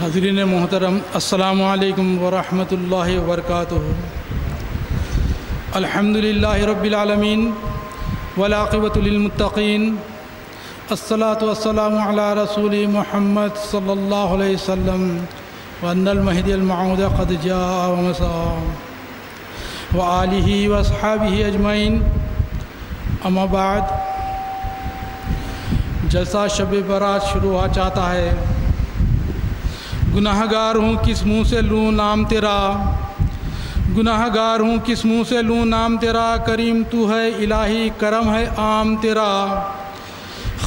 حاضرین محترم، السلام علیکم ورحمۃ اللہ وبرکاتہ۔ الحمدللہ رب العالمین والعاقبۃ للمتقین، الصلاۃ والسلام علی رسول محمد صلی اللہ علیہ وسلم، وان المہدی الموعود قد جاء ومساء وآلہ واصحابہ اجمعین، اما بعد۔ جلسہ شب برات شروع ہوا چاہتا ہے۔ گناہ گار ہوں کس منہ سے لوں نام تیرا، گناہ گار ہوں کس منہ سے لوں نام تیرا، کریم تو ہے الہی کرم ہے عام تیرا۔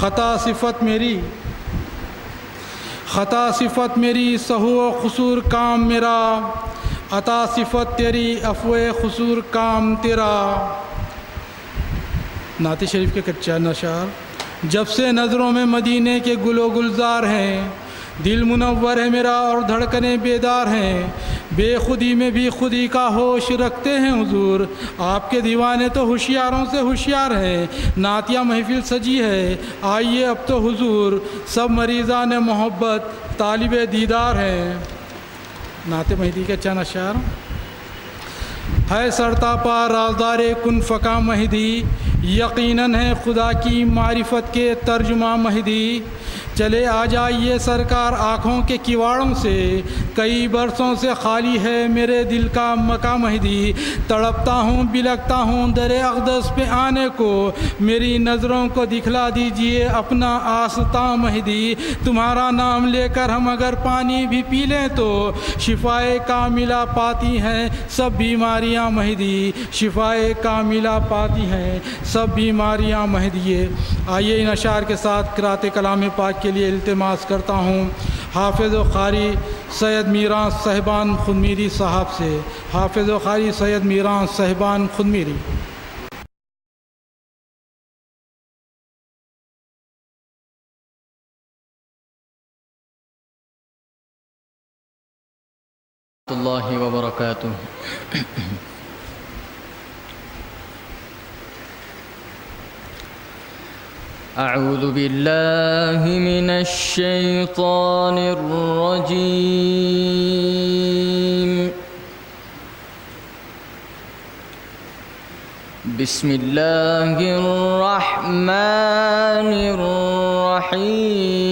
خطا صفت میری سہو و قصور کام میرا، عطا صفت تیری عفو قصور کام تیرا۔ نعت شریف کے کچا نشار۔ جب سے نظروں میں مدینے کے گل و گلزار ہیں، دل منور ہے میرا اور دھڑکنیں بیدار ہیں، بے خودی میں بھی خودی کا ہوش رکھتے ہیں حضور، آپ کے دیوانے تو ہوشیاروں سے ہوشیار ہیں۔ نعتیہ محفل سجی ہے، آئیے اب تو حضور، سب مریضان محبت طالب دیدار ہیں۔ نعت مہدی کے چند اشعار۔ ہے سرتا پا رازدار کن فکا مہدی، یقیناً ہے خدا کی معرفت کے ترجمہ مہدی۔ چلے آ جائیے سرکار آنکھوں کے کواڑوں سے، کئی برسوں سے خالی ہے میرے دل کا مکہ مہدی۔ تڑپتا ہوں بلکتا ہوں در اقدس پہ آنے کو، میری نظروں کو دکھلا دیجئے اپنا آستاں مہدی۔ تمہارا نام لے کر ہم اگر پانی بھی پی لیں تو شفائے کاملہ پاتی ہیں سب بیماریاں مہدی، شفائے کاملہ پاتی ہیں سب بیماریاں مہدی۔ آئیے ان اشعار کے ساتھ قرأت کلام پاک کے لیے التماس کرتا ہوں حافظ و قاری سید میران صاحبان خودمیری صاحب سے۔ حافظ و قاری سید میران صاحبان خودمیری۔ اللہ وبرکاتہ۔ اعوذ باللہ من الشیطان الرجیم، بسم اللہ الرحمن الرحیم۔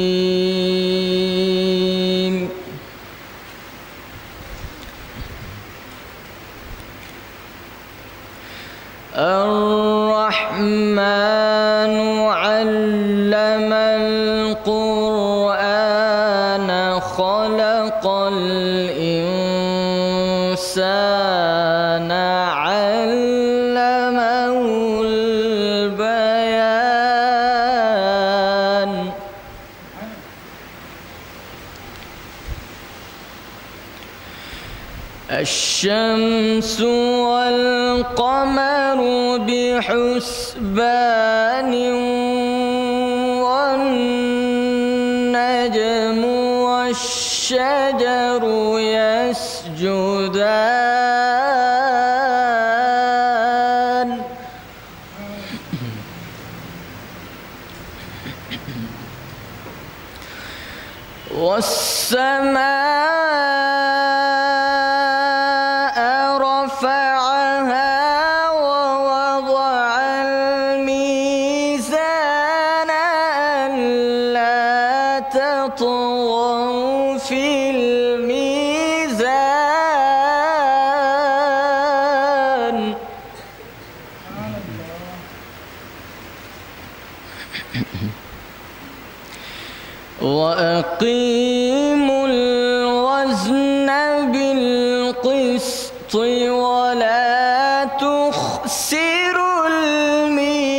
الرحمن علم القرآن خلق الإنسان علمه البيان۔ الشمس والقمر بحسبان، والنجم والشجر يسجدان۔ والسماء رفعها ووضع الميزان ألا تطغوا في الميزان۔ وأقيموا الوزن بالقسط ولا تخسروا الميزان۔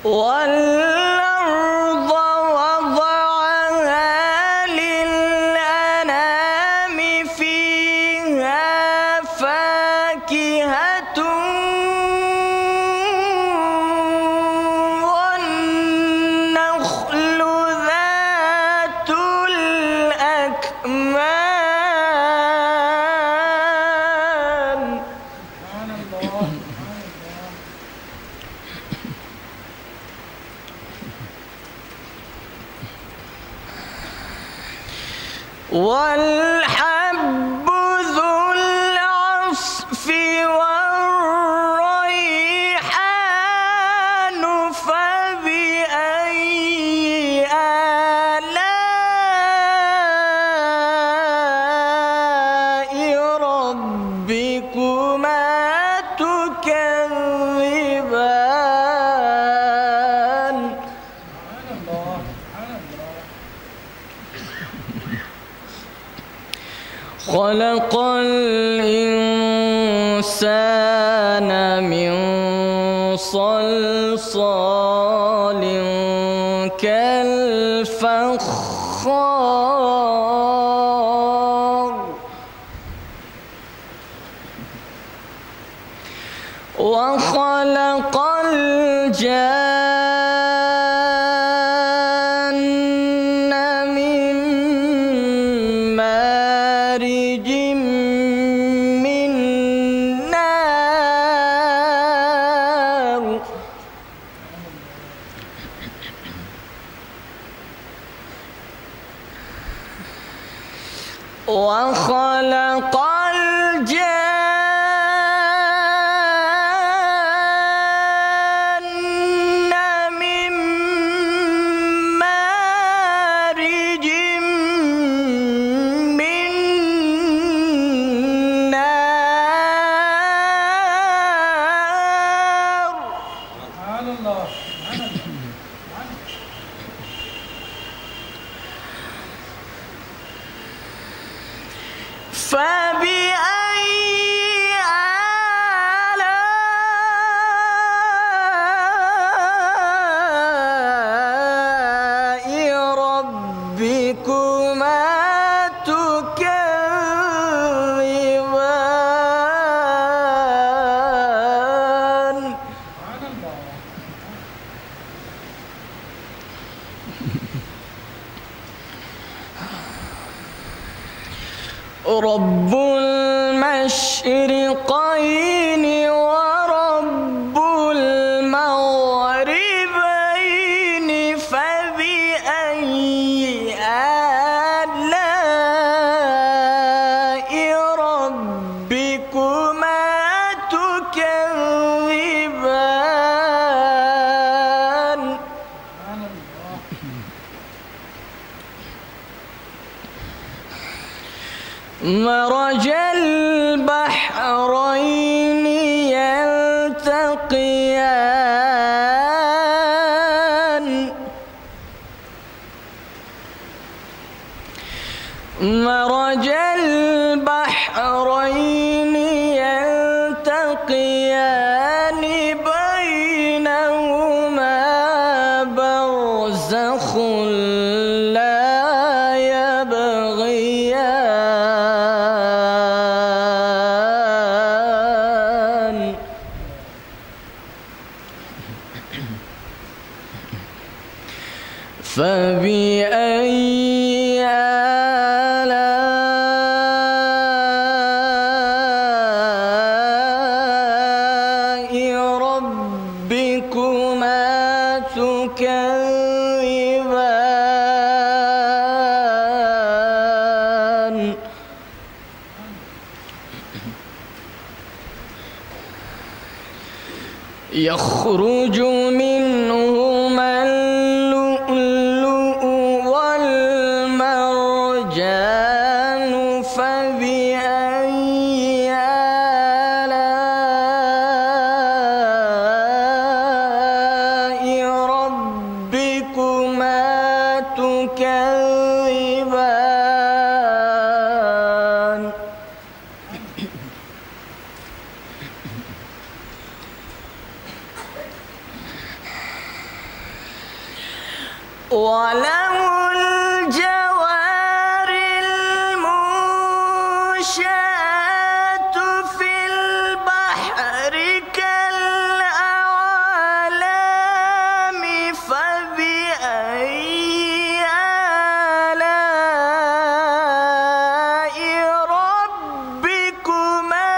والأرض وضعها للأنام، فيها فاكهة والنخل ذات والحب ذو العصف والريحان فبأي آلاء ربكما تكذبان خلق الإنسان من صلصال كالفخار وخلق الجان من مارج من نار وخلق الجان من مارج من نار سبحان الله. فبأي آلاء ربكما تكذبان رب المشرقين ورب المغربين فبأي آلاء ربكما تكذبان مرج البحرين يلتقيان مرج البحرين يلتقيان بينهما برزخ لا يبغيان فبأي آلاء ربكما تكذبان يخرج منهما اللؤلؤ والمرجان فبأي آلاء ربكما تكذبان وله الجوار المنشآت في البحر كالأعلام فبأي آلاء ربكما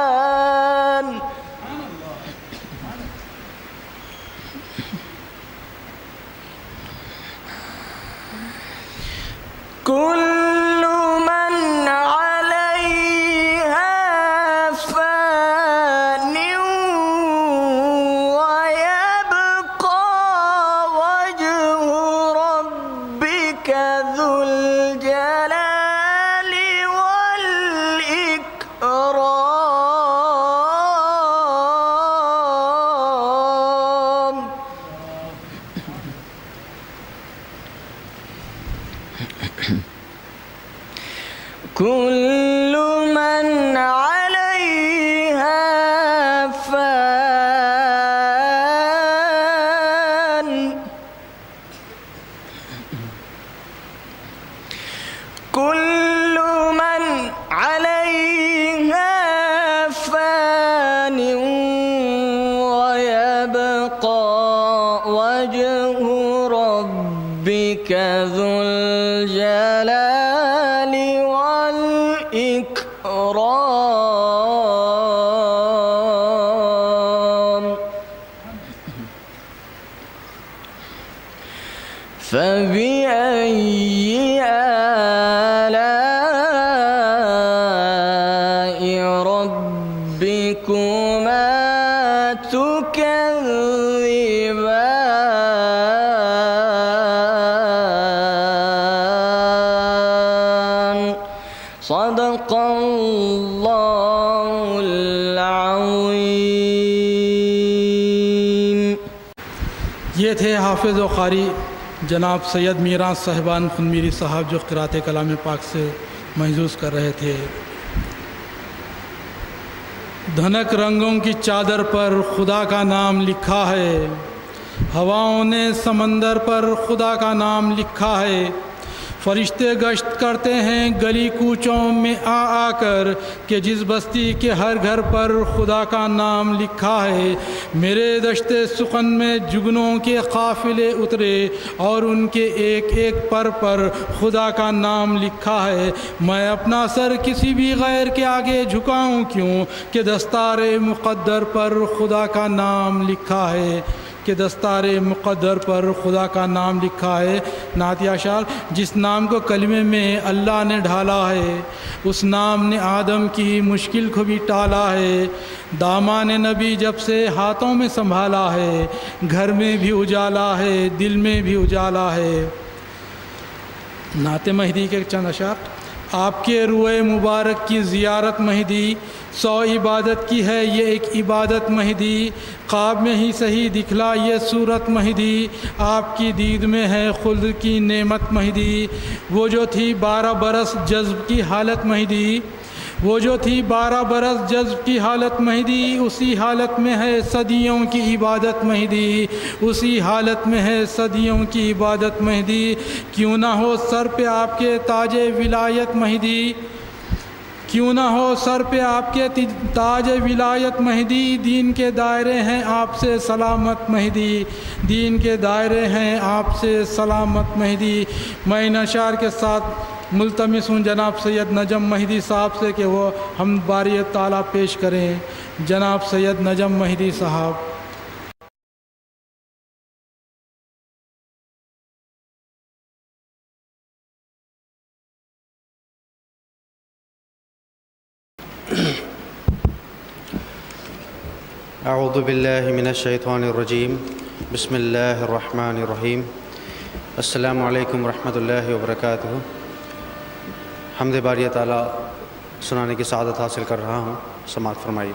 تكذبان كل من عليها فان ويبقى وجه ربك ذو الجلال والإكرام. كل من عليها فان كل من عليها فان ويبقى وجه ربك ذو الجلال والإكرام. فبأي آلاء ربكما تكذبان. صدق الله العظيم. یہ تھے حافظ و قاری جناب سید میران صاحبان خنمیری صاحب جو قرات کلام پاک سے محظوظ کر رہے تھے. دھنک رنگوں کی چادر پر خدا کا نام لکھا ہے، ہواؤں نے سمندر پر خدا کا نام لکھا ہے. فرشتے گشت کرتے ہیں گلی کوچوں میں آ کر کہ جس بستی کے ہر گھر پر خدا کا نام لکھا ہے. میرے دشت سخن میں جگنوں کے قافلے اترے اور ان کے ایک ایک پر خدا کا نام لکھا ہے. میں اپنا سر کسی بھی غیر کے آگے جھکاؤں کیوں کہ دستار مقدر پر خدا کا نام لکھا ہے، کہ دستار مقدر پر خدا کا نام لکھا ہے. نعتیہ اشعار. جس نام کو کلمے میں اللہ نے ڈھالا ہے اس نام نے آدم کی مشکل کو بھی ٹالا ہے. دامان نبی جب سے ہاتھوں میں سنبھالا ہے، گھر میں بھی اجالا ہے دل میں بھی اجالا ہے. نعت مہدی کے چند اشعار. آپ کے روئے مبارک کی زیارت مہدی، 100 عبادت کی ہے یہ ایک عبادت مہدی. خواب میں ہی صحیح دکھلا یہ صورت مہدی، آپ کی دید میں ہے خلد کی نعمت مہدی. وہ جو تھی 12 برس جذب کی حالت مہدی، وہ جو تھی 12 برس جذب کی حالت مہدی، اسی حالت میں ہے صدیوں کی عبادت مہدی، اسی حالت میں ہے صدیوں کی عبادت مہدی. کیوں نہ ہو سر پہ آپ کے تاج ولایت مہدی، کیوں نہ ہو سر پہ آپ کے تاج ولایت مہدی. دین کے دائرے ہیں آپ سے سلامت مہدی، دین کے دائرے ہیں آپ سے سلامت مہدی. میں ان اشعار کے ساتھ ملتمس ہوں جناب سید نجم مہدی صاحب سے کہ وہ ہم باری تعالیٰ پیش کریں. جناب سید نجم مہدی صاحب. اعوذ باللہ من الشیطان الرجیم. بسم اللہ الرحمن الرحیم. السلام علیکم ورحمۃ اللہ وبرکاتہ. حمد باری تعالیٰ سنانے کی سعادت حاصل کر رہا ہوں. سماعت فرمائیے.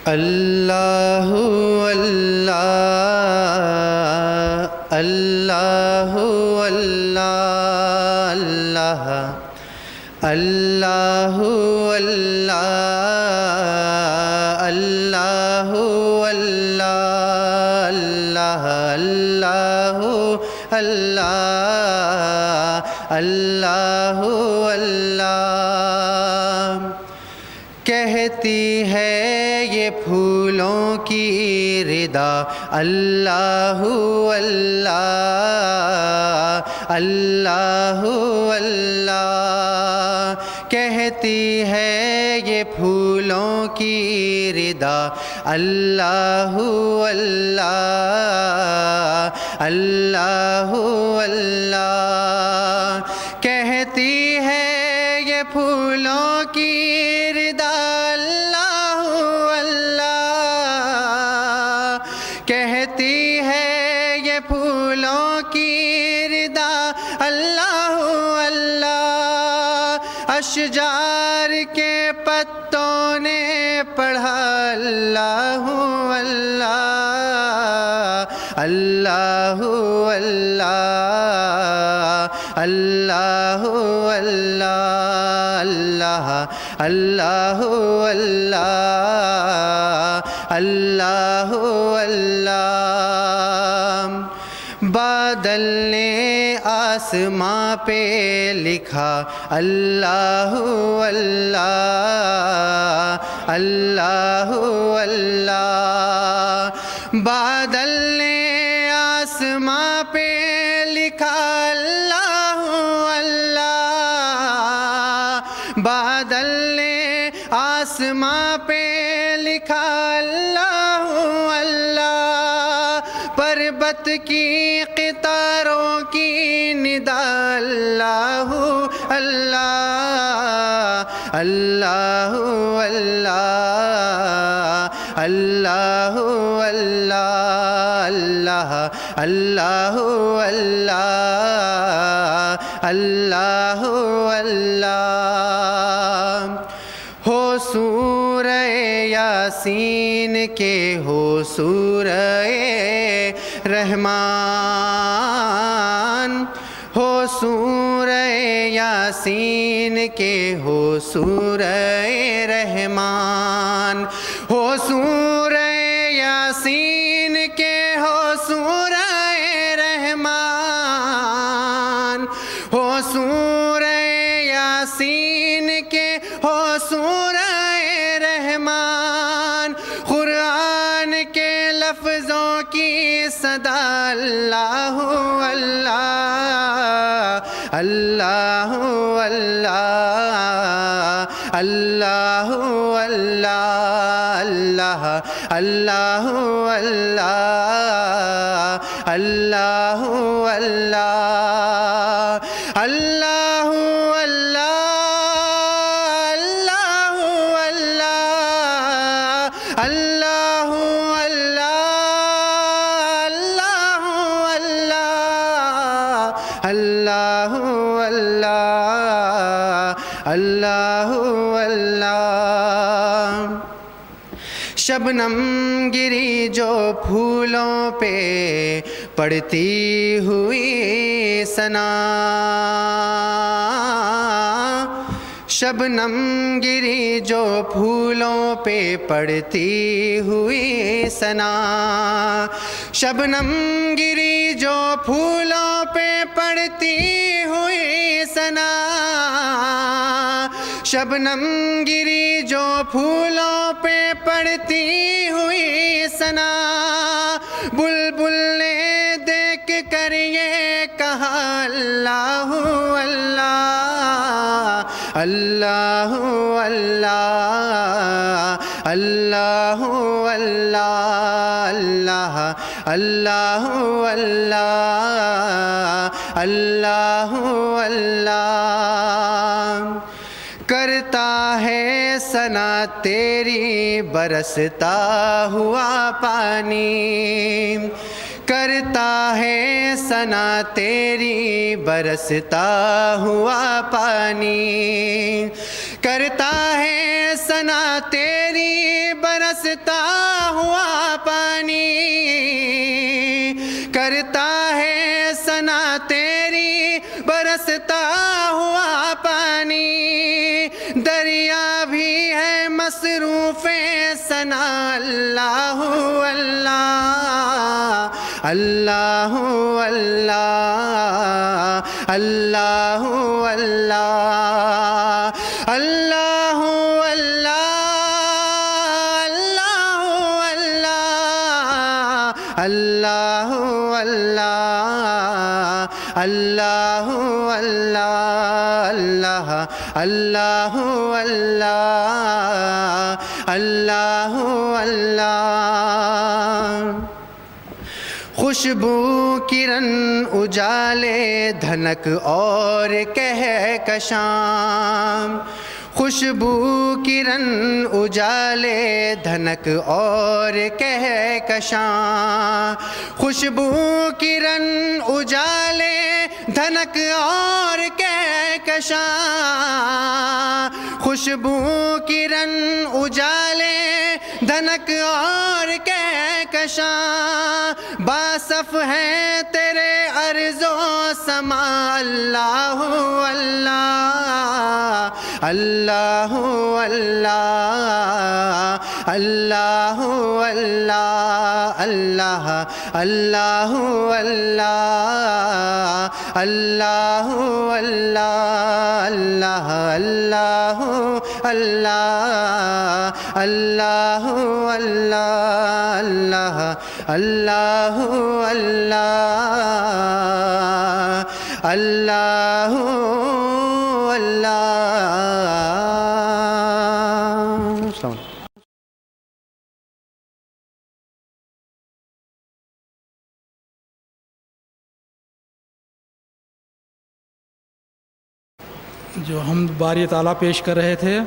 اللہ اللہ اللہ اللہ اللہ اللہ اللہ اللہ اللہ اللہ اللہ اللہ. کہتی ہے یہ پھولوں کی ردا اللہ اللہ اللہ اللہ. کہتی ہے یہ پھولوں کی ردا اللہ اللہ اللہ اللہ کہتی ہے یہ پھولوں کی ردا اللہ اللہ کہتی ہے یہ پھولوں کی ردا اللہ اللہ اشجار کے پتوں نے پڑھا اللہ اللہ اللہ اللہ اللہ اللہ اللہ اللہ اللہ اللہ بادل نے آسماں پہ لکھا اللہ اللہ اللہ اللہ بادل نے آسماں پہ لکھا اللہ اللہ بادل نے آسماں پہ لکھا اللہ اللہ پربت کی قطاروں کی ندا اللہ اللہ اللہ اللہ اللہ اللہ اللہ اللہ اللہ ہو سورہ یاسین کے ہو سورہ رحمان ہو سورہ یاسین کے ہو سورہ رحمان ہو سورہ یاسین کے ہو سورہ رحمان ہو سورہ یاسین کے ہو سورہ رحمان قرآن کے لفظوں کی صدا اللہ اللہ اللہ اللہ اللہ اللہ اللہ اللہ اللہ اللہ اللہ اللہ اللہ اللہ شبنم گری جو پھولوں پہ پڑتی ہوئی ثنا شبنم گری جو پھولوں پہ پڑتی ہوئی ثنا شبنم گری جو پھولوں پہ پڑتی ہوئی ثنا شبنم گری جو پھولوں پہ پڑتی ہوئی ثنا بلبل نے دیکھ کر یہ کہا اللہ اللہ اللہ اللہ اللہ اللہ اللہ اللہ اللہ کرتا ہے ثنا تیری برستا ہوا پانی کرتا ہے ثنا تیری برستا ہوا پانی کرتا ہے ثنا تیری برستا ہوا پانی کرتا ہے ثنا تیری برستا ہوا پانی دریا بھی ہے مصروف ثنا اللہ اللہ اللہ اللہ اللہ اللہ اللہ اللہ اللہ اللہ اللہ اللہ اللہ اللہ خوشبو کرن اجالے دھنک اور کہکشاں خوشبو کرن اجالے دھنک اور کہکشاں خوشبو کرن اجالے دھنک اور کہکشاں خوشبو کرن اجالے دھنک اور کہکشاں باصف ہیں تیرے ارض و سما اللہ اللہ اللہ اللہ اللہ اللہ اللہ اللہ اللہ اللہ اللہ اللہ اللہ اللہ اللہ اللہ اللہ اللہ جو حمد باری تعالیٰ پیش کر رہے تھے،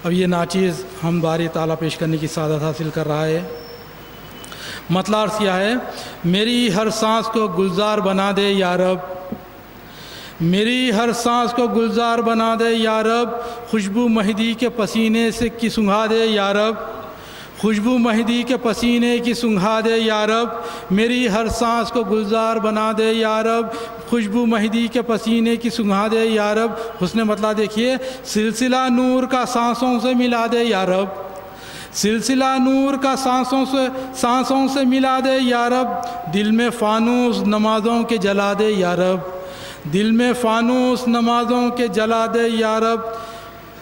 اب یہ ناچیز حمد باری تعالیٰ پیش کرنے کی سعادت حاصل کر رہا ہے۔ مطلع عرض کیا ہے، میری ہر سانس کو گلزار بنا دے یا رب، میری ہر سانس کو گلزار بنا دے یا رب، خوشبو مہدی کے پسینے سے کی سنگھا دے یا رب، خوشبو مہدی کے پسینے کی سنگھا دے یا رب، میری ہر سانس کو گلزار بنا دے یا رب، خوشبو مہدی کے پسینے کی سنگھا دے یا رب۔ حسن مطلع دیکھیے، سلسلہ نور کا سانسوں سے ملا دے یا رب، سلسلہ نور کا سانسوں سے ملا دے یا رب، دل میں فانوس نمازوں کے جلا دے یا رب، دل میں فانوس نمازوں کے جلا دے یا رب،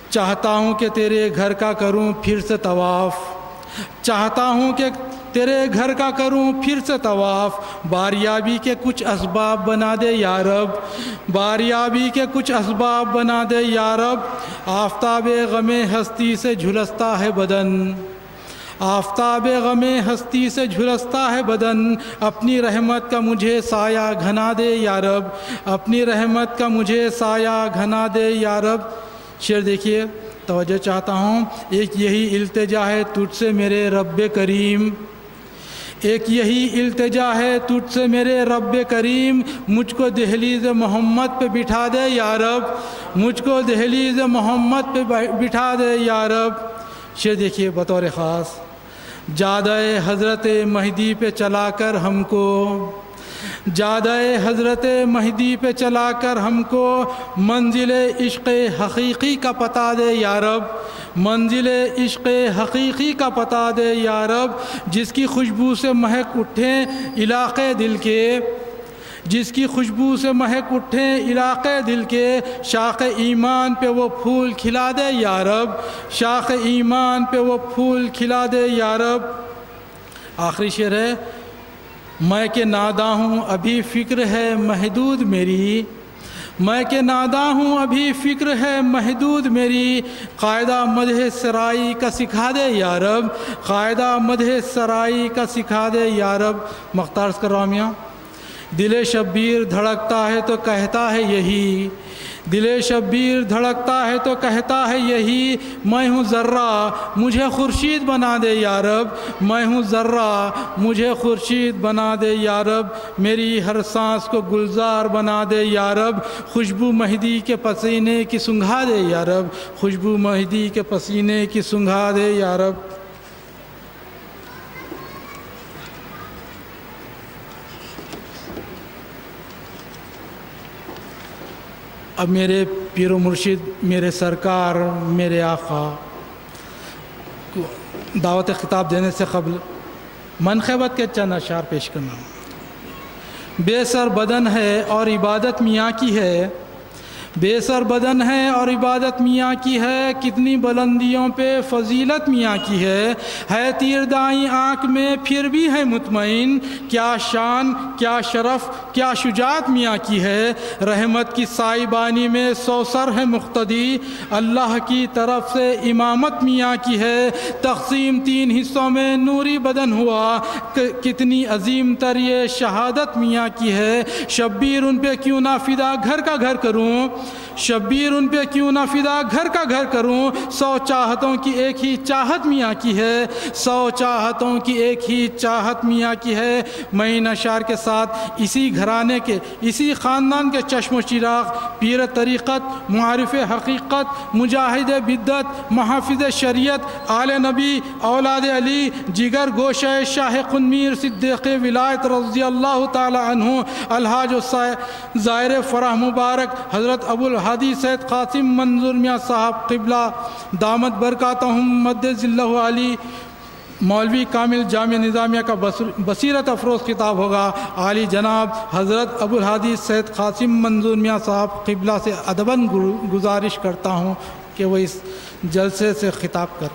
چاہتا ہوں کہ تیرے گھر کا کروں پھر سے طواف، چاہتا ہوں کہ تیرے گھر کا کروں پھر سے طواف، باریابی کے کچھ اسباب بنا دے یا رب، باریابی کے کچھ اسباب بنا دے یا رب، آفتاب غم ہستی سے جھلستا ہے بدن، آفتاب غم ہستی سے جھلستا ہے بدن، اپنی رحمت کا مجھے سایہ گھنا دے یا رب، اپنی رحمت کا مجھے سایہ گھنا دے یا رب۔ شعر دیکھیے، توجہ چاہتا ہوں، ایک یہی التجا ہے تجھ سے میرے رب کریم، ایک یہی التجا ہے تجھ سے میرے رب کریم، مجھ کو دہلیز محمد پہ بٹھا دے یا رب، مجھ کو دہلیز محمد پہ بٹھا دے یا رب۔ شعر دیکھیے بطور خاص، جادہ حضرت مہدی پہ چلا کر ہم کو، جادہ حضرت مہدی پہ چلا کر ہم کو، منزل عشق حقیقی کا پتہ دے یا رب، منزل عشق حقیقی کا پتہ دے یا رب، جس کی خوشبو سے مہک اٹھیں علاقے دل کے، جس کی خوشبو سے مہک اٹھیں علاقے دل کے، شاخ ایمان پہ وہ پھول کھلا دے یا رب، شاخ ایمان پہ وہ پھول کھلا دے یا رب۔ آخری شعر ہے، میں کہ ناداں ہوں ابھی فکر ہے محدود میری، میں کہ ناداں ہوں ابھی فکر ہے محدود میری، قاعدہ مدح سرائی کا سکھا دے یا رب، قاعدہ مدح سرائی کا سکھا دے یا رب۔ مختار کر رہا ہوں میاں، دل شبیر دھڑکتا ہے تو کہتا ہے یہی، دل شبیر دھڑکتا ہے تو کہتا ہے یہی، میں ہوں ذرہ مجھے خورشید بنا دے یا رب، میں ہوں ذرہ مجھے خورشید بنا دے یا رب، میری ہر سانس کو گلزار بنا دے یا رب، خوشبو مہدی کے پسینے کی سنگھا دے یا رب، خوشبو مہدی کے پسینے کی سنگھا دے یا رب۔ اب میرے پیر و مرشد، میرے سرکار، میرے آقا کو دعوت خطاب دینے سے قبل منقبت کے چند اشعار پیش کرنا۔ بے سر بدن ہے اور عبادت میاں کی ہے، بے سر بدن ہے اور عبادت میاں کی ہے، کتنی بلندیوں پہ فضیلت میاں کی ہے تیر دائیں آنکھ میں پھر بھی ہے مطمئن، کیا شان کیا شرف کیا شجاعت میاں کی ہے، رحمت کی سائبانی میں 100 سر ہے مقتدی، اللہ کی طرف سے امامت میاں کی ہے، تقسیم 3 حصوں میں نوری بدن ہوا، کتنی عظیم تر یہ شہادت میاں کی ہے، شبیر ان پہ کیوں نہ فدا گھر کا گھر کروں، شبیر ان پہ کیوں نہ فدا گھر کا گھر کروں، 100 چاہتوں کی ایک ہی چاہت میاں کی ہے، 100 چاہتوں کی ایک ہی چاہت میاں کی ہے۔ معین اشعار کے ساتھ اسی گھرانے کے، اسی خاندان کے چشم و چراغ، پیر طریقت، معارف حقیقت، مجاہد بدت، محافظ شریعت، آل نبی، اولاد علی، جگر گوشہ شاہ قنمیر صدیق ولایت رضی اللہ تعالی عنہ، الحاج زائر فرح مبارک حضرت ابو الہادی سید قاسم منظور میاں صاحب قبلہ دامت برکاتہم مد ذلہ علی، مولوی کامل جامع نظامیہ کا بصیرت افروز کتاب ہوگا، عالی جناب حضرت ابو الہادی سید قاسم منظور میاں صاحب قبلہ سے ادباً گزارش کرتا ہوں کہ وہ اس جلسے سے خطاب کر